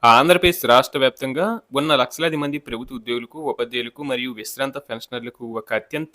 ఆంధ్రప్రదేశ్ రాష్ట్ర వ్యాప్తంగా ఉన్న లక్షలాది మంది ప్రభుత్వ ఉద్యోగులకు, ఉపాధ్యాయులకు మరియు విశ్రాంత పెన్షనర్లకు ఒక అత్యంత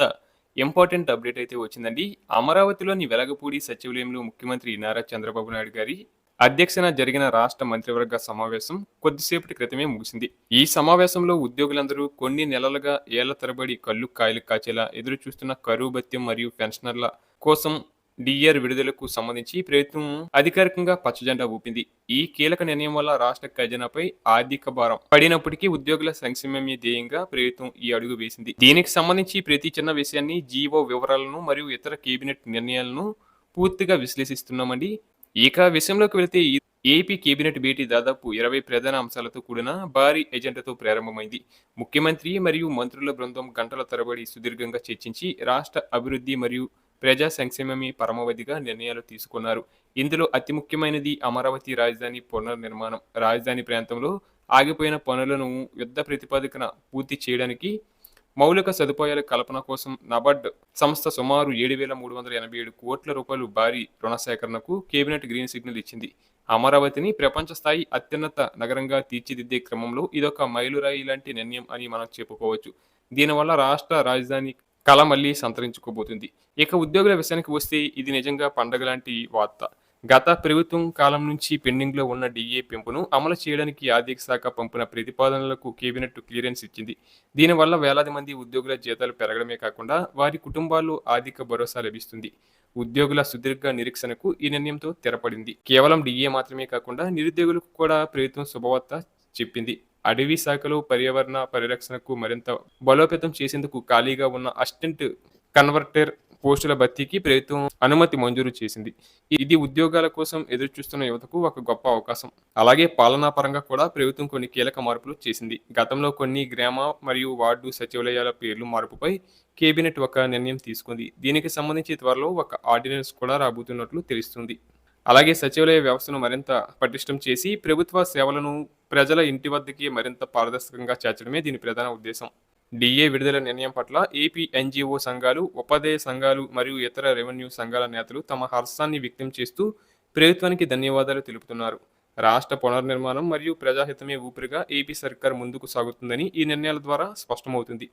ఇంపార్టెంట్ అప్డేట్ అయితే వచ్చిందండి. అమరావతిలోని వెలగపూడి సచివాలయంలో ముఖ్యమంత్రి నారా చంద్రబాబు నాయుడు గారి అధ్యక్షన జరిగిన రాష్ట్ర మంత్రివర్గ సమావేశం కొద్దిసేపటి క్రితమే ముగిసింది. ఈ సమావేశంలో ఉద్యోగులందరూ కొన్ని నెలలుగా ఏళ్ల తరబడి కళ్ళు కాయలు కాచేలా ఎదురు చూస్తున్న కరువు భత్యం మరియు పెన్షనర్ల కోసం డిఆర్ విడుదలకు సంబంధించి ప్రభుత్వం అధికారికంగా పచ్చజెండా ఊపింది. ఈ కీలక నిర్ణయం వల్ల రాష్ట్ర ఖజానాపై ఆర్థిక భారం పడినప్పటికీ ఉద్యోగుల సంక్షేమమే ధ్యేయంగా ప్రభుత్వం ఈ అడుగు వేసింది. దీనికి సంబంధించి ప్రతి చిన్న విషయాన్ని, జీవో వివరాలను మరియు ఇతర కేబినెట్ నిర్ణయాలను పూర్తిగా విశ్లేషిస్తున్నామండి. ఇక విషయంలోకి వెళితే ఏపీ కేబినెట్ భేటీ దాదాపు 20 ప్రధాన అంశాలతో కూడిన భారీ ఎజెండాతో ప్రారంభమైంది. ముఖ్యమంత్రి మరియు మంత్రుల బృందం గంటల తరబడి సుదీర్ఘంగా చర్చించి రాష్ట్ర అభివృద్ధి మరియు ప్రజా సంక్షేమమే పరమావధిగా నిర్ణయాలు తీసుకున్నారు. ఇందులో అతి ముఖ్యమైనది అమరావతి రాజధాని పునర్నిర్మాణం. రాజధాని ప్రాంతంలో ఆగిపోయిన పనులను యుద్ధ ప్రాతిపదికన పూర్తి చేయడానికి మౌలిక సదుపాయాల కల్పన కోసం నబార్డ్ సంస్థ సుమారు 7,387 కోట్ల రూపాయలు భారీ రుణ సేకరణకు కేబినెట్ గ్రీన్ సిగ్నల్ ఇచ్చింది. అమరావతిని ప్రపంచ స్థాయి అత్యున్నత నగరంగా తీర్చిదిద్దే క్రమంలో ఇదొక మైలురాయి లాంటి నిర్ణయం అని మనం చెప్పుకోవచ్చు. దీనివల్ల రాష్ట్ర రాజధాని కళ మళ్ళీ సంతరించుకోబోతుంది. ఇక ఉద్యోగుల విషయానికి వస్తే ఇది నిజంగా పండగ లాంటి వార్త. గత ప్రభుత్వం కాలం నుంచి పెండింగ్‌లో ఉన్న డీఏ పెంపును అమలు చేయడానికి ఆర్థిక శాఖ పంపిన ప్రతిపాదనలకు కేబినెట్ క్లియరెన్స్ ఇచ్చింది. దీనివల్ల వేలాది మంది ఉద్యోగుల జీతాలు పెరగడమే కాకుండా వారి కుటుంబాల్లో ఆర్థిక భరోసా లభిస్తుంది. ఉద్యోగుల సుదీర్ఘ నిరీక్షణకు ఈ నిర్ణయంతో తెరపడింది. కేవలం డీఏ మాత్రమే కాకుండా నిరుద్యోగులకు కూడా ప్రభుత్వం శుభవార్త చెప్పింది. అటవీ శాఖలో పర్యావరణ పరిరక్షణకు మరింత బలోపేతం చేసేందుకు ఖాళీగా ఉన్న అసిస్టెంట్ కన్వర్టర్ పోస్టుల భర్తీకి ప్రభుత్వం అనుమతి మంజూరు చేసింది. ఇది ఉద్యోగాల కోసం ఎదురుచూస్తున్న యువతకు ఒక గొప్ప అవకాశం. అలాగే పాలనా పరంగా కూడా ప్రభుత్వం కొన్ని కీలక మార్పులు చేసింది. గతంలో కొన్ని గ్రామ మరియు వార్డు సచివాలయాల పేర్లు మార్పుపై కేబినెట్ ఒక నిర్ణయం తీసుకుంది. దీనికి సంబంధించి త్వరలో ఒక ఆర్డినెన్స్ కూడా రాబోతున్నట్లు తెలుస్తుంది. అలాగే సచివాలయ వ్యవస్థను మరింత పటిష్టం చేసి ప్రభుత్వ సేవలను ప్రజల ఇంటి వద్దకి మరింత పారదర్శకంగా చేర్చడమే దీని ప్రధాన ఉద్దేశం. డీఏ విడుదల నిర్ణయం పట్ల ఏపీ ఎన్జీఓ సంఘాలు, ఉపాధ్యాయ సంఘాలు మరియు ఇతర రెవెన్యూ సంఘాల నేతలు తమ హర్షాన్ని వ్యక్తం చేస్తూ ప్రభుత్వానికి ధన్యవాదాలు తెలుపుతున్నారు. రాష్ట్ర పునర్నిర్మాణం మరియు ప్రజాహితమే ఊపిరిగా ఏపీ సర్కార్ ముందుకు సాగుతుందని ఈ నిర్ణయాల ద్వారా స్పష్టమవుతుంది.